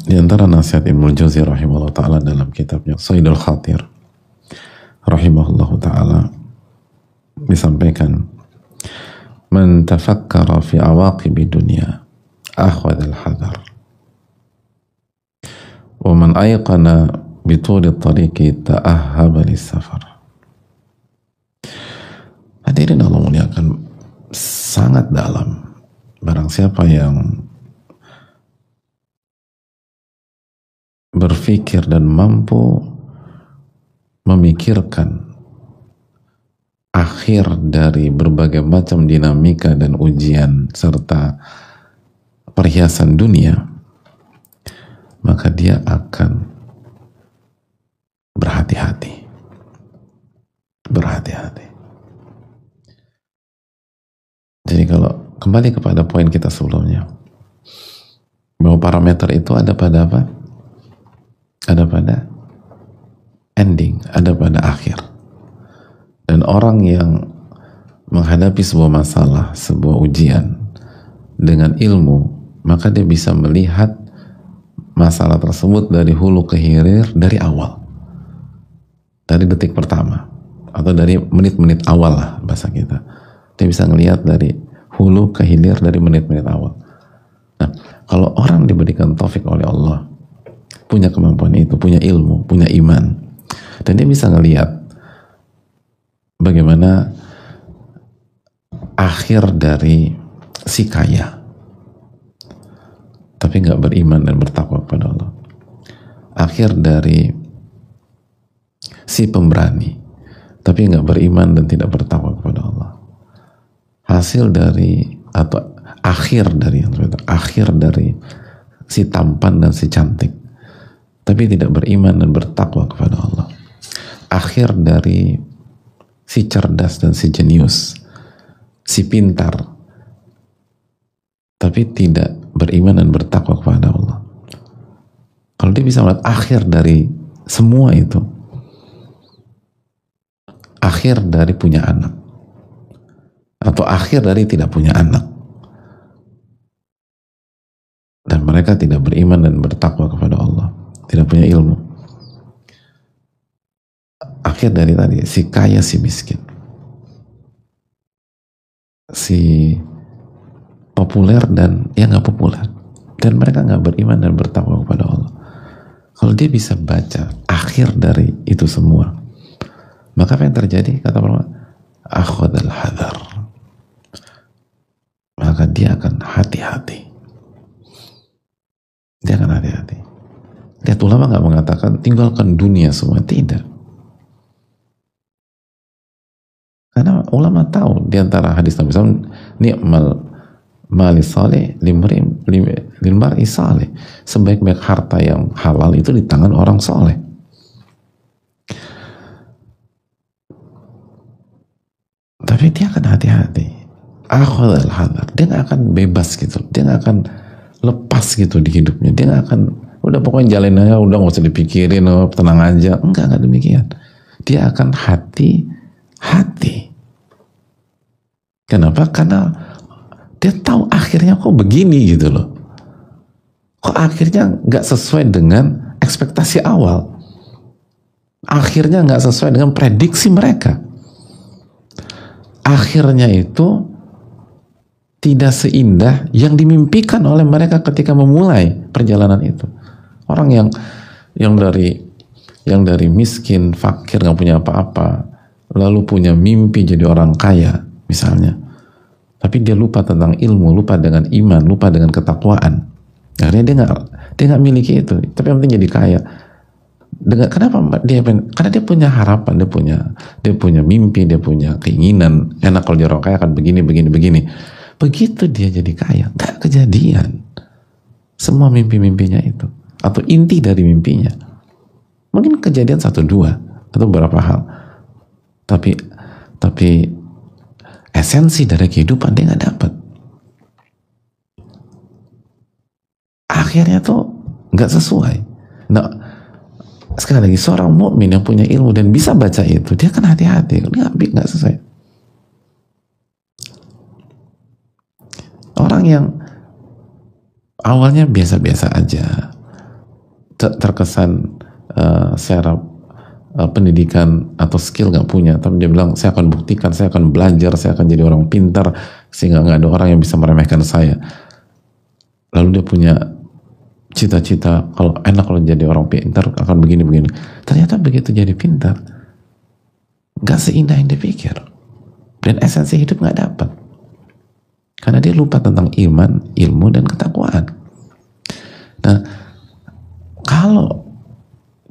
Di antara nasihat Ibnul Jauzi rahimahullah ta'ala dalam kitabnya Saidul Khatir rahimahullah ta'ala disampaikan, man tafakkara fi awaqibi dunya akhwadha al-hadar wa man ayqana bituli tariqi ta'ahhaba lis-safar. Hadirin Allah muliakan, sangat dalam. Barang siapa yang berpikir dan mampu memikirkan akhir dari berbagai macam dinamika dan ujian serta perhiasan dunia, maka dia akan berhati-hati. Berhati-hati. Jadi kalau kembali kepada poin kita sebelumnya, bahwa parameter itu ada pada apa? Ada pada ending, ada pada akhir. Dan orang yang menghadapi sebuah masalah, sebuah ujian dengan ilmu, maka dia bisa melihat masalah tersebut dari hulu ke hilir, dari awal, dari detik pertama atau dari menit-menit awal lah bahasa kita. Dia bisa ngelihat dari hulu ke hilir, dari menit-menit awal. Nah, kalau orang diberikan taufik oleh Allah, punya kemampuan itu, punya ilmu, punya iman, dan dia bisa ngelihat bagaimana akhir dari si kaya tapi nggak beriman dan bertakwa kepada Allah, akhir dari si pemberani tapi nggak beriman dan tidak bertakwa kepada Allah, hasil dari atau akhir dari si tampan dan si cantik tapi tidak beriman dan bertakwa kepada Allah, akhir dari si cerdas dan si jenius, si pintar tapi tidak beriman dan bertakwa kepada Allah. Kalau dia bisa melihat akhir dari semua itu, akhir dari punya anak atau akhir dari tidak punya anak, dan mereka tidak beriman dan bertakwa kepada Allah, tidak punya ilmu, akhir dari tadi si kaya si miskin, si populer dan yang nggak populer, dan mereka nggak beriman dan bertakwa kepada Allah. Kalau dia bisa baca akhir dari itu semua, maka apa yang terjadi? Kata Allah, akhwadhal hadar, maka dia akan hati-hati. Dia akan hati-hati. Lihat, ulama nggak mengatakan tinggalkan dunia semua, tidak. Karena ulama tahu di antara hadis Nabi SAW, ni'mal mali salih lil mar'i salih, sebaik-baik harta yang halal itu di tangan orang soleh. Tapi dia akan hati-hati. Akhwadhal hadar, dia nggak akan bebas gitu, dia nggak akan lepas gitu di hidupnya, dia nggak akan udah pokoknya jalanin aja, udah nggak usah dipikirin, tenang aja. Enggak demikian. Dia akan hati-hati. Kenapa? Karena dia tahu akhirnya kok begini gitu loh. Kok akhirnya nggak sesuai dengan ekspektasi awal. Akhirnya nggak sesuai dengan prediksi mereka. Akhirnya itu tidak seindah yang dimimpikan oleh mereka ketika memulai perjalanan itu. Orang yang dari miskin, fakir, nggak punya apa-apa, lalu punya mimpi jadi orang kaya misalnya, tapi dia lupa tentang ilmu, lupa dengan iman, lupa dengan ketakwaan. Akhirnya dia nggak miliki itu, tapi yang penting jadi kaya. Kenapa dia? Karena dia punya harapan, dia punya mimpi, dia punya keinginan. Enak kalau dia orang kaya akan begini. Begitu dia jadi kaya, nggak kejadian semua mimpi-mimpinya itu, atau inti dari mimpinya. Mungkin kejadian 1, 2 atau beberapa hal, tapi esensi dari kehidupan dia nggak dapat. Akhirnya tuh nggak sesuai. Nah, sekali lagi, seorang mukmin yang punya ilmu dan bisa baca itu, dia kan hati-hati, nggak sesuai. Orang yang awalnya biasa-biasa aja, terkesan secara pendidikan atau skill nggak punya, tapi dia bilang saya akan buktikan, saya akan belajar, saya akan jadi orang pintar sehingga nggak ada orang yang bisa meremehkan saya. Lalu dia punya cita-cita, kalau enak kalau jadi orang pintar akan begini-begini. Ternyata begitu jadi pintar nggak seindah yang dipikir, dan esensi hidup nggak dapat karena dia lupa tentang iman, ilmu, dan ketakwaan. Nah, kalau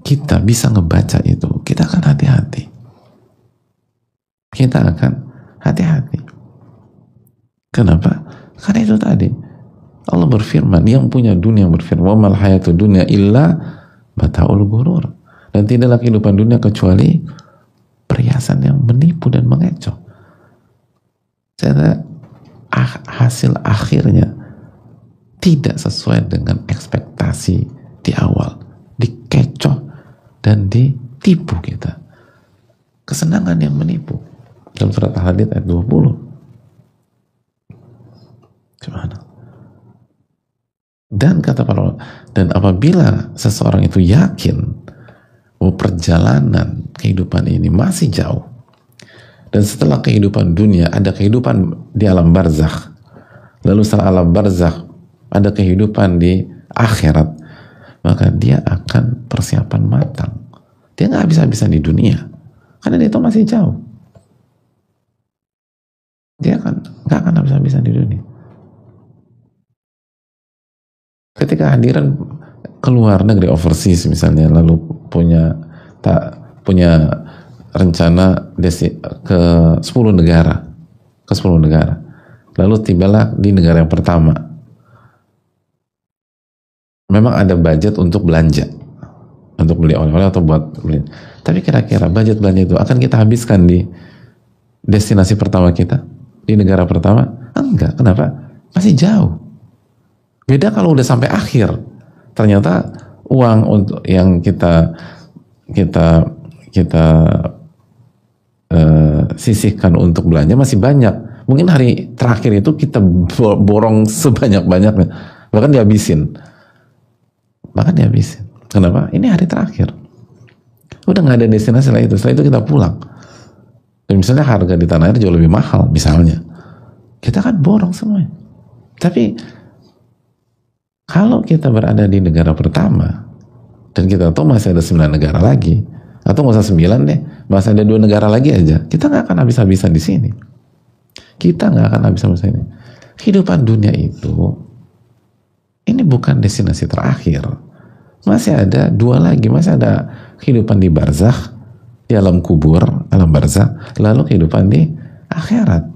kita bisa ngebaca itu, kita akan hati-hati. Kita akan hati-hati. Kenapa? Karena itu tadi Allah berfirman, yang punya dunia berfirman, wa mal hayatud dunya illa mata'ul ghurur. Dan tidaklah kehidupan dunia kecuali perhiasan yang menipu dan mengecoh. Karena hasil akhirnya tidak sesuai dengan ekspektasi di awal, dikecoh dan ditipu kita. Kesenangan yang menipu. Dalam surat Al-Hadid ayat 20. Gimana? Dan kata para ulama, dan apabila seseorang itu yakin bahwa perjalanan kehidupan ini masih jauh, dan setelah kehidupan dunia ada kehidupan di alam barzakh, lalu setelah alam barzakh ada kehidupan di akhirat, maka dia akan persiapan matang. Dia nggak habis-habisan di dunia karena dia itu masih jauh. Dia nggak akan habis-habisan di dunia. Ketika hadiran keluar negeri, overseas misalnya, lalu punya rencana ke 10 negara, lalu tibalah di negara yang pertama. Memang ada budget untuk belanja, untuk beli oleh-oleh atau buat beli. Tapi kira-kira budget belanja itu akan kita habiskan di destinasi pertama kita, di negara pertama? Enggak. Kenapa? Masih jauh. Beda kalau udah sampai akhir, ternyata uang untuk yang kita sisihkan untuk belanja masih banyak. Mungkin hari terakhir itu kita borong sebanyak-banyaknya, bahkan dihabisin. Kenapa? Ini hari terakhir. Udah nggak ada destinasi setelah itu kita pulang. Dan misalnya harga di tanah air jauh lebih mahal, misalnya, kita kan borong semuanya. Tapi kalau kita berada di negara pertama dan kita tahu masih ada 9 negara lagi, atau nggak usah 9 deh, masih ada 2 negara lagi aja, kita nggak akan habis-habisan di sini. Kita nggak akan habis-habisan ini. Kehidupan dunia itu, ini bukan destinasi terakhir. Masih ada 2 lagi, masih ada kehidupan di barzakh, di alam kubur, alam barzakh, lalu kehidupan di akhirat.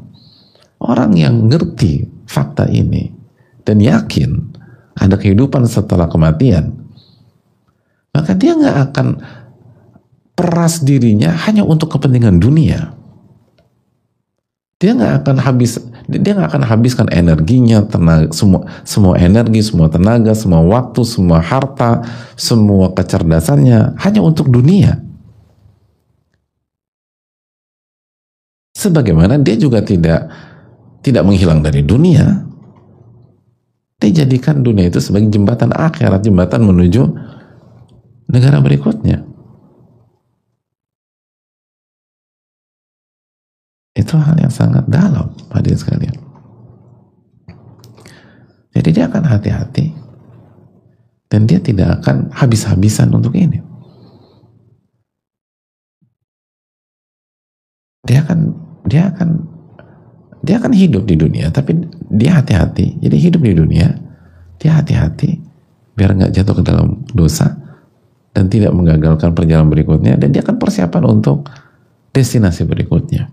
Orang yang ngerti fakta ini dan yakin ada kehidupan setelah kematian, maka dia nggak akan peras dirinya hanya untuk kepentingan dunia. Dia nggak akan habiskan energinya, tenaga, semua energi, semua tenaga, semua waktu, semua harta, semua kecerdasannya hanya untuk dunia. Sebagaimana dia juga tidak menghilang dari dunia. Dia jadikan dunia itu sebagai jembatan akhirat, jembatan menuju negara berikutnya. Itu hal yang sangat dalam, hadirin sekalian. Jadi dia akan hati-hati dan dia tidak akan habis-habisan untuk ini. Dia akan hidup di dunia, tapi dia hati-hati. Jadi hidup di dunia, dia hati-hati biar nggak jatuh ke dalam dosa dan tidak menggagalkan perjalanan berikutnya, dan dia akan persiapan untuk destinasi berikutnya.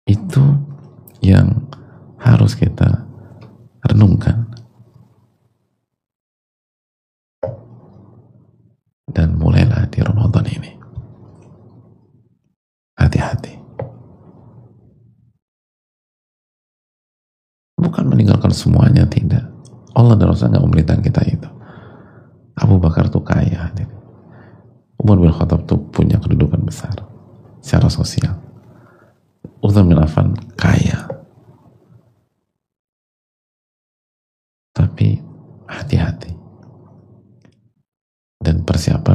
Itu yang harus kita renungkan. Dan mulailah di Ramadan ini. Hati-hati. Bukan meninggalkan semuanya, tidak. Allah dan Rasulullah nggak memerintahkan kita itu. Abu Bakar tuh kaya. Umar bin Khattab tuh punya kedudukan besar secara sosial. Utsman bin Affan kaya. Tapi hati-hati. siapa